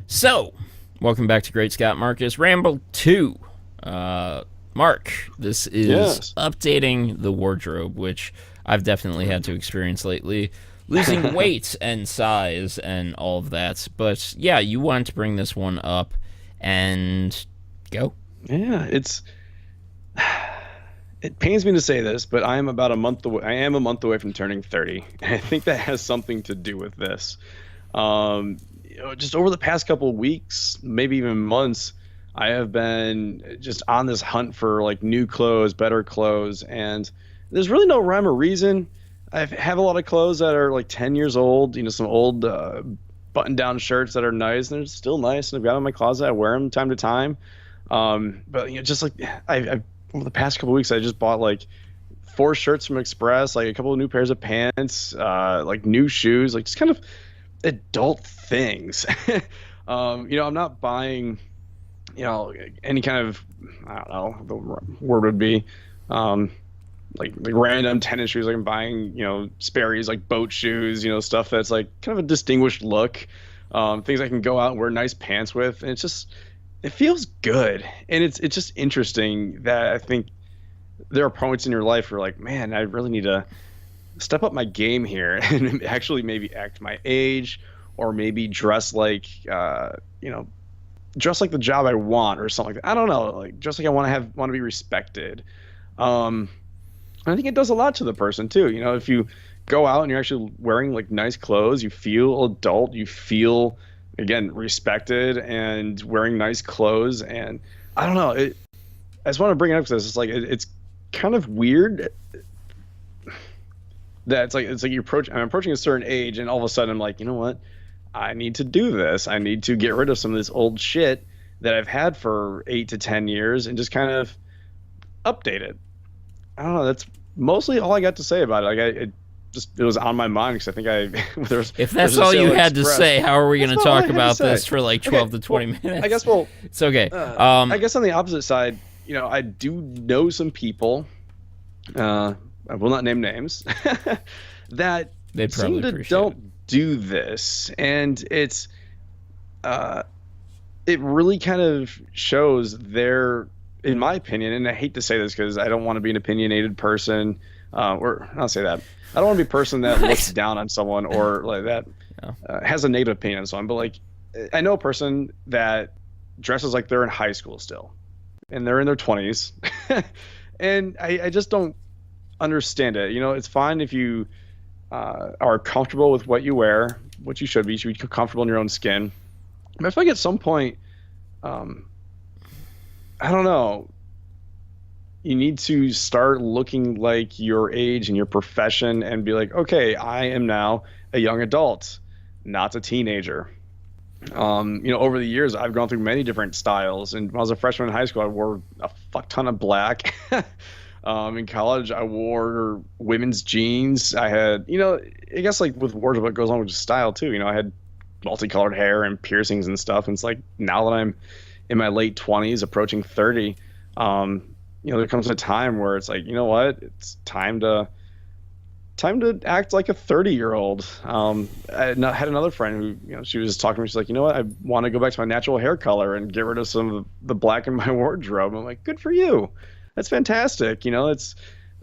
So, welcome back to Great Scott Marcus Ramble 2. Mark, this is Yes. updating the wardrobe, which I've definitely had to experience lately. Losing weight and size and all of that. But yeah, you wanted to bring this one up and go. Yeah, it pains me to say this, but I am about a month away. I am a month away from turning 30. And I think that has something to do with this. Just over the past couple of weeks, maybe even months, I have been just on this hunt for like new clothes, better clothes, and there's really no rhyme or reason. I have a lot of clothes that are like 10 years old, some old button-down shirts that are nice, and they're still nice, and I've got them in my closet. I wear them time to time. But just like I over the past couple of weeks, I just bought like four shirts from Express, like a couple of new pairs of pants, like new shoes, like just kind of adult things. I'm not buying, any kind of, I don't know, the word would be, like random tennis shoes. Like I'm buying, Sperry's like boat shoes, stuff that's like kind of a distinguished look, things I can go out and wear nice pants with, and it feels good, and it's just interesting that I think there are points in your life where like, man, I really need to step up my game here and actually maybe act my age, or maybe dress like the job I want or something like that. I don't know, like dress like I want to be respected. Um, I think it does a lot to the person too. If you go out and you're actually wearing like nice clothes, you feel adult, you feel again respected, and wearing nice clothes. And I don't know, I just want to bring it up because it's like it's kind of weird that it's like I'm approaching a certain age, and all of a sudden I'm like, you know what? I need to do this. I need to get rid of some of this old shit that I've had for 8 to 10 years and just kind of update it. I don't know. That's mostly all I got to say about it. Like it was on my mind because I think If there's that's a all sale you at had to Express. say, how are we going That's to not all I talk had to about say. this for like 12 to 20 minutes? I guess well, It's okay. I guess on the opposite side, I do know some people. I will not name names that They'd probably seem to appreciate don't it. do this, and uh, it really kind of shows their, in my opinion, and I hate to say this because I don't want to be an opinionated person, or I'll say that I don't want to be a person that looks down on someone or like that Yeah. has a negative opinion on someone. But like, I know a person that dresses like they're in high school still, and they're in their 20s, and I just don't understand it. It's fine if you are comfortable with what you wear, what you should be. You should be comfortable in your own skin. But I feel like at some point, um, I don't know, you need to start looking like your age and your profession and be like, okay, I am now a young adult, not a teenager. Over the years, I've gone through many different styles. And when I was a freshman in high school, I wore a fuck ton of black. In college, I wore women's jeans. I had, I guess like with wardrobe, it goes on with style too. I had multicolored hair and piercings and stuff. And it's like now that I'm in my late 20s, approaching 30, there comes a time where it's like, you know what? It's time to act like a 30-year-old. Had another friend who, she was talking to me. She's like, you know what? I want to go back to my natural hair color and get rid of some of the black in my wardrobe. I'm like, good for you. That's fantastic. And I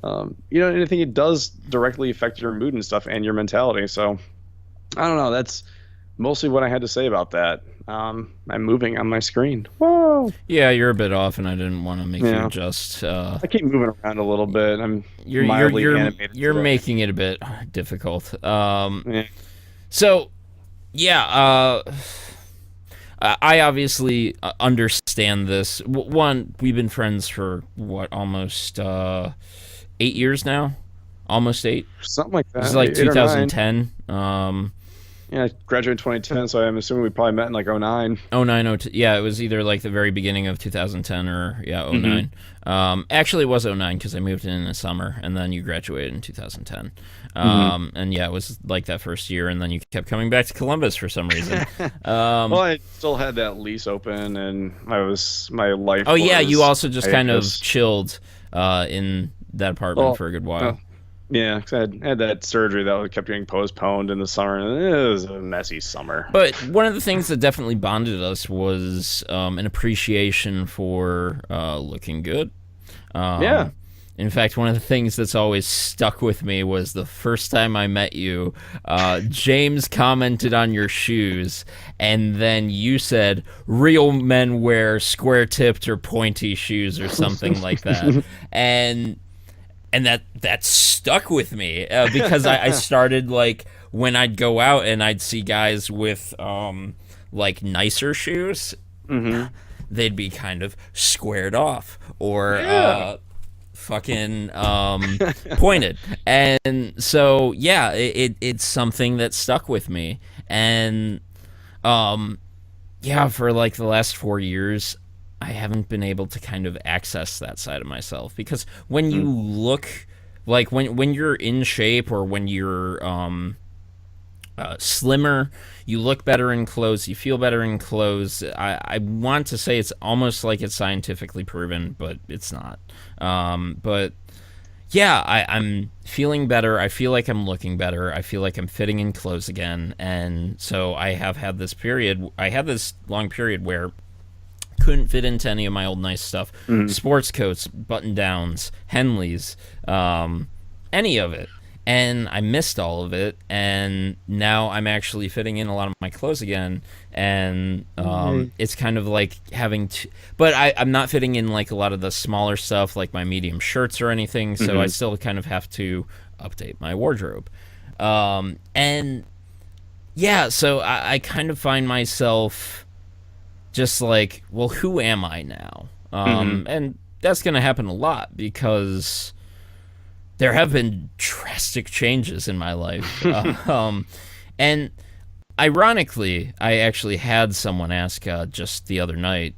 think it does directly affect your mood and stuff and your mentality. So I don't know. That's mostly what I had to say about that. I'm moving on my screen. Whoa. Yeah, you're a bit off, and I didn't want to make you Yeah. adjust. I keep moving around a little bit. I'm You're mildly you're animated you're today. making it a bit difficult. Yeah. So yeah, I obviously understand this. One, we've been friends for what, almost 8 years now, almost eight. Something like This is that. like 8 or 9. 2010. Yeah, I graduated in 2010, so I'm assuming we probably met in like '09. Oh nine oh two. Yeah, it was either like the very beginning of 2010 or yeah oh Mm-hmm. nine. Actually, it was '09 because I moved in the summer, and then you graduated in 2010. Mm-hmm. And yeah, it was like that first year, and then you kept coming back to Columbus for some reason. Well, I still had that lease open, and my life. Oh yeah, you was also just kind of hiatus. chilled in that apartment Well, for a good uh, while. Yeah, 'cause I had that surgery that kept getting postponed in the summer, and it was a messy summer. But one of the things that definitely bonded us was an appreciation for looking good. Yeah. Um, in fact, one of the things that's always stuck with me was the first time I met you. James commented on your shoes, and then you said, "Real men wear square-tipped or pointy shoes," or something like that, and that stuck with me because I started like when I'd go out and I'd see guys with like nicer shoes, Hmm. they'd be kind of squared off or Yeah. fucking pointed. And so yeah, it's something that stuck with me. And um yeah, for like the last 4 years I haven't been able to kind of access that side of myself because when you look like when you're in shape or when you're slimmer, you look better in clothes, you feel better in clothes. I want to say it's almost like it's scientifically proven, but it's not. But yeah, I'm feeling better. I feel like I'm looking better. I feel like I'm fitting in clothes again. And so I have had this period, I had this long period where couldn't fit into any of my old nice stuff. Hmm. Sports coats, button downs, Henleys, any of it. And I missed all of it, and now I'm actually fitting in a lot of my clothes again, and it's kind of like having to, but I'm not fitting in like a lot of the smaller stuff, like my medium shirts or anything, so I Hmm. still kind of have to update my wardrobe. And yeah, so I kind of find myself just like, well, who am I now? Hmm. And that's going to happen a lot because there have been drastic changes in my life. And ironically, I actually had someone ask just the other night,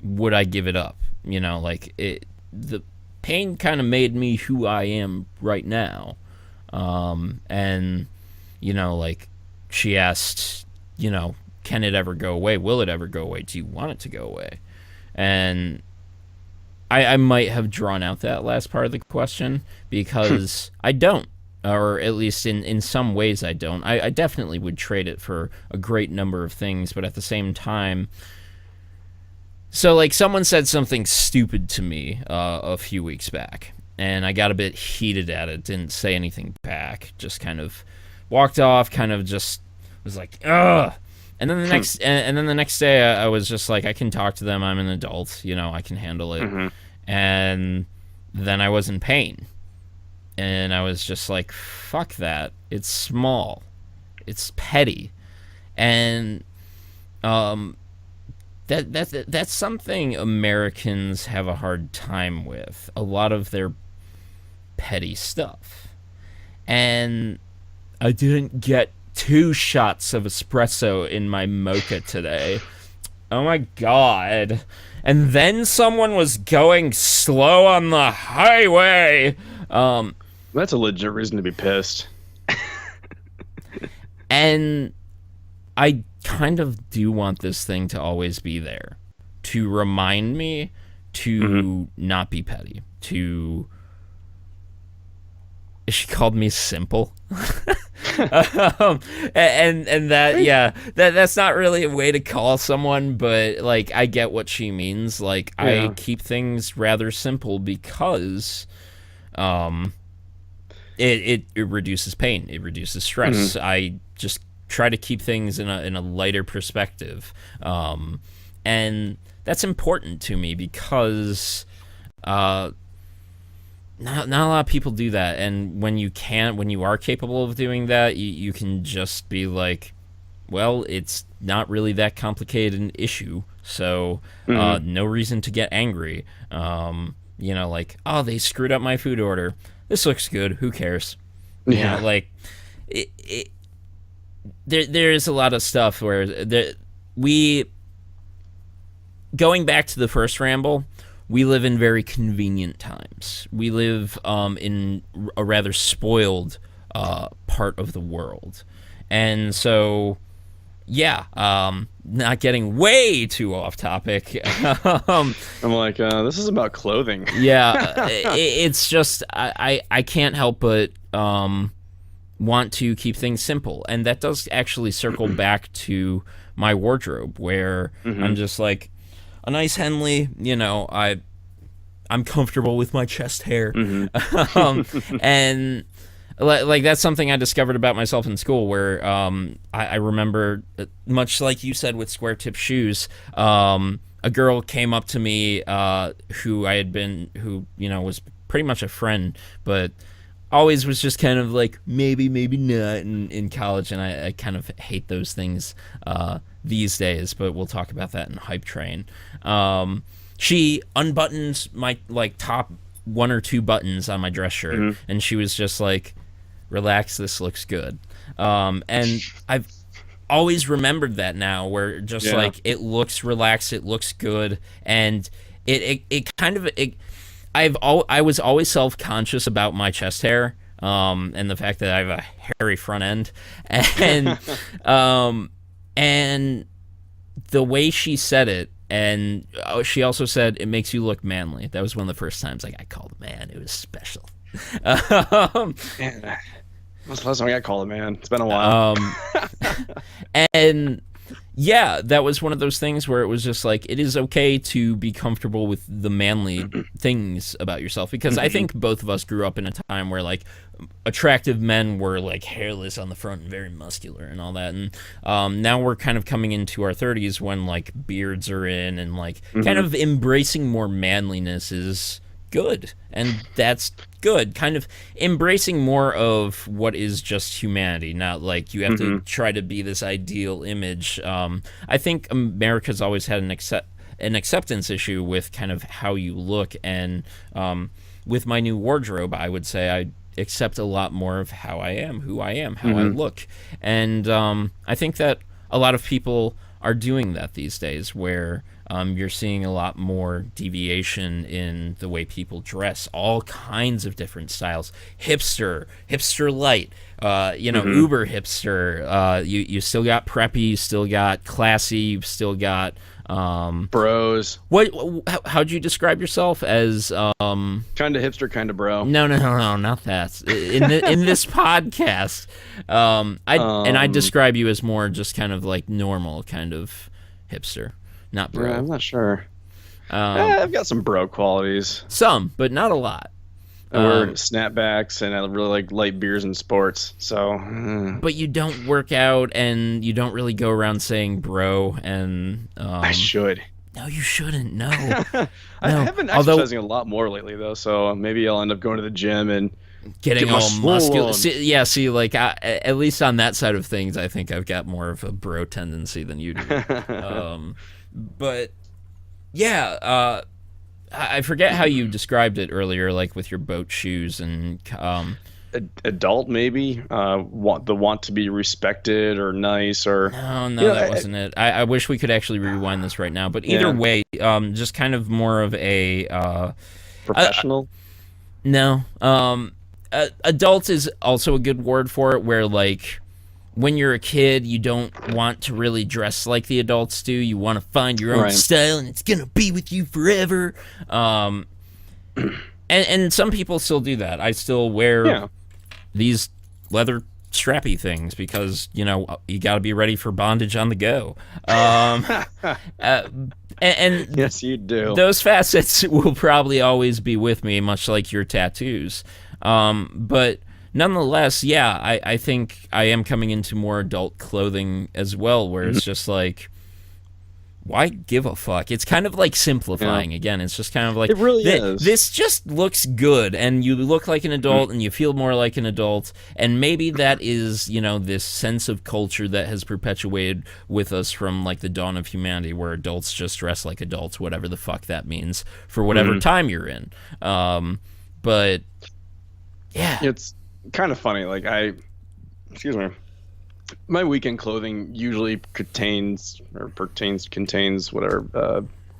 would I give it up? You know, like the pain kind of made me who I am right now. And, you know, like she asked, you know, can it ever go away? Will it ever go away? Do you want it to go away? And I might have drawn out that last part of the question because I don't, or at least in some ways I don't. I definitely would trade it for a great number of things, but at the same time, so like someone said something stupid to me a few weeks back, and I got a bit heated at it. Didn't say anything back, just kind of walked off, kind of just was like, ugh. And then the next, and then the next day, I was just like, I can talk to them. I'm an adult, you know, I can handle it. Hmm. And then I was in pain, and I was just like, fuck that. It's small, it's petty, and um, that's something Americans have a hard time with. A lot of their petty stuff, and I didn't get 2 shots of espresso in my mocha today. Oh my god. And then someone was going slow on the highway. Um, That's a legit reason to be pissed. and I kind of do want this thing to always be there to remind me Hmm. to not be petty. To. She called me simple. And that, yeah, that's not really a way to call someone, but like I get what she means. Like I Yeah. keep things rather simple because um it reduces pain, it reduces Hmm. stress. I just try to keep things in a lighter perspective, and that's important to me because uh not a lot of people do that, and when you can, when you are capable of doing that, you can just be like, well, it's not really that complicated an issue, so Hmm. no reason to get angry. You know, like, oh, they screwed up my food order. This looks good. Who cares? You know, Yeah. like, there is a lot of stuff where we, going back to the first ramble, we live in very convenient times. We live in a rather spoiled part of the world. And so yeah, not getting way too off topic. um, I'm like, this is about clothing. yeah, it's just I can't help but want to keep things simple, and that does actually circle back to my wardrobe, where I'm just like a nice Henley. I'm comfortable with my chest hair, and like that's something I discovered about myself in school, where I remember, much like you said with square tip shoes, a girl came up to me who was pretty much a friend, but always was just kind of like maybe not in college, and I kind of hate those things these days, but we'll talk about that in Hype Train. She unbuttoned my top one or two buttons on my dress shirt, and she was just like, relax, this looks good. And I've always remembered that now, where just like it looks relaxed, it looks good, and I was always self-conscious about my chest hair, and the fact that I have a hairy front end, and and the way she said it, and she also said it makes you look manly. That was one of the first times I got called a man. It was special. Man, when's the last time I got called a man? It's been a while. And yeah, that was one of those things where it was just like, it is okay to be comfortable with the manly things about yourself, because I think both of us grew up in a time where like attractive men were like hairless on the front and very muscular and all that, and now we're kind of coming into our 30s when like beards are in, and like kind of embracing more manliness is good, and that's good. Kind of embracing more of what is just humanity, not like you have to try to be this ideal image. I think America's always had an acceptance issue with kind of how you look, and with my new wardrobe, I would say I accept a lot more of how I am, who I am, how I look, and I think that a lot of people are doing that these days, where you're seeing a lot more deviation in the way people dress, all kinds of different styles, hipster light, uber hipster. You still got preppy, you still got classy, you've still got bros. How'd you describe yourself as? Kind of hipster, kind of bro. No, not that. In this podcast, I describe you as more just kind of like normal kind of hipster. Not bro. Yeah, I'm not sure. I've got some bro qualities. Some, but not a lot. I wear snapbacks, and I really like light beers and sports. So, but you don't work out, and you don't really go around saying bro. And I should. No, you shouldn't. No, I have been exercising a lot more lately, though. So maybe I'll end up going to the gym and getting all muscular. See, like at least on that side of things, I think I've got more of a bro tendency than you do. But yeah, I forget how you described it earlier, like with your boat shoes and adult, maybe want to be respected or nice, or no, that wasn't it. I wish we could actually rewind this right now, but either way, just kind of more of a professional. No, adult is also a good word for it, where like, when you're a kid, you don't want to really dress like the adults do. You want to find your own style, and it's going to be with you forever. And some people still do that. I still wear these leather strappy things because, you got to be ready for bondage on the go. And yes, you do. Those facets will probably always be with me, much like your tattoos. But nonetheless, I think I am coming into more adult clothing as well, where it's just like, why give a fuck? It's kind of like simplifying again. It's just kind of like, it really is. This just looks good, and you look like an adult, and you feel more like an adult, and maybe that is, this sense of culture that has perpetuated with us from like the dawn of humanity, where adults just dress like adults, whatever the fuck that means for whatever time you're in. But yeah, it's kind of funny. Like my weekend clothing usually contains whatever,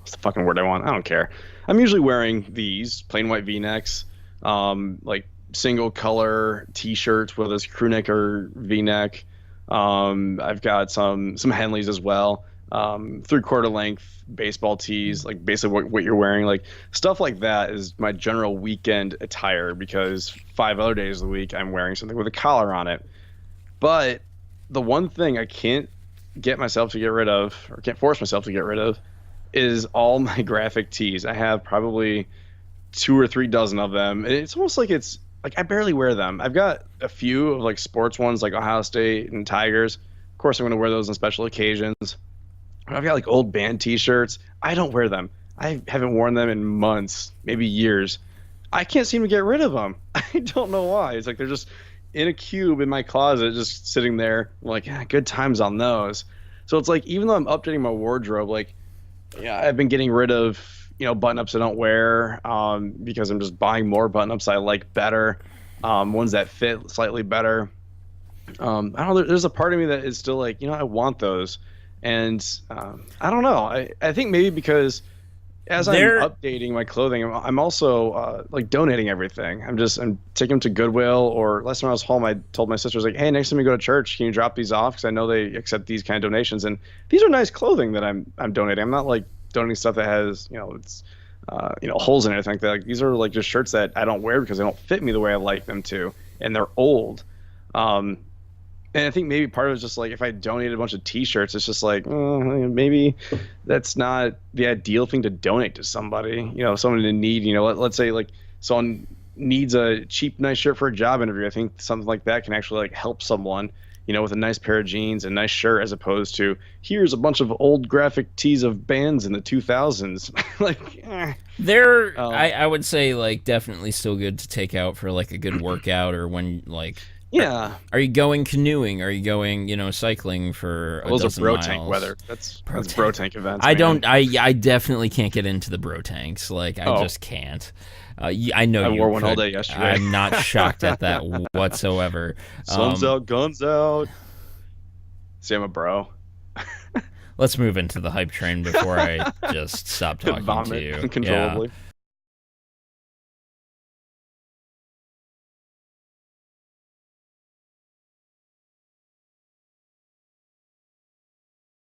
what's the fucking word I want? I don't care. I'm usually wearing these plain white V-necks, like single color t-shirts, whether it's crew neck or V-neck, I've got some Henleys as well. 3/4 length baseball tees, like basically what you're wearing, like stuff like that is my general weekend attire because 5 other days of the week I'm wearing something with a collar on it. But the one thing I can't get myself to get rid of, or can't force myself to get rid of, is all my graphic tees. I have probably 2 or 3 dozen of them, and it's almost like it's like I barely wear them. I've got a few of like sports ones, like Ohio State and Tigers. Of course, I'm going to wear those on special occasions. I've got like old band T-shirts. I don't wear them. I haven't worn them in months, maybe years. I can't seem to get rid of them. I don't know why. It's like they're just in a cube in my closet, just sitting there. I'm like, yeah, good times on those. So it's like even though I'm updating my wardrobe, like yeah, I've been getting rid of button-ups I don't wear because I'm just buying more button-ups I like better, ones that fit slightly better. I don't know. There's a part of me that is still like, I want those, and I don't know. I think maybe because as I'm There updating my clothing, I'm also like donating everything. I'm taking them to Goodwill, or last time I was home, I told my sisters like, hey, next time you go to church, can you drop these off? Because I know they accept these kind of donations, and these are nice clothing that I'm donating. I'm not like donating stuff that has it's holes in it. I think that like, these are like just shirts that I don't wear because they don't fit me the way I like them to, and they're old. Um, and I think maybe part of it is just like if I donated a bunch of T-shirts, it's just like maybe that's not the ideal thing to donate to somebody. Someone in need. Let's say like someone needs a cheap, nice shirt for a job interview. I think something like that can actually like help someone. With a nice pair of jeans and nice shirt, as opposed to here's a bunch of old graphic tees of bands in the 2000s. like, I would say like definitely still good to take out for like a good workout or when like. Yeah. Are you going canoeing? Are you going, cycling for a Those are dozen bro miles? tank weather. That's bro tank events. I man. don't. I definitely can't get into the bro tanks. Like I just can't. I know I you wore one could. all day yesterday. I'm not shocked at that whatsoever. Sun's out, guns out. See, I'm a bro. Let's move into the hype train before I just stop talking to Vomit you. uncontrollably. Yeah.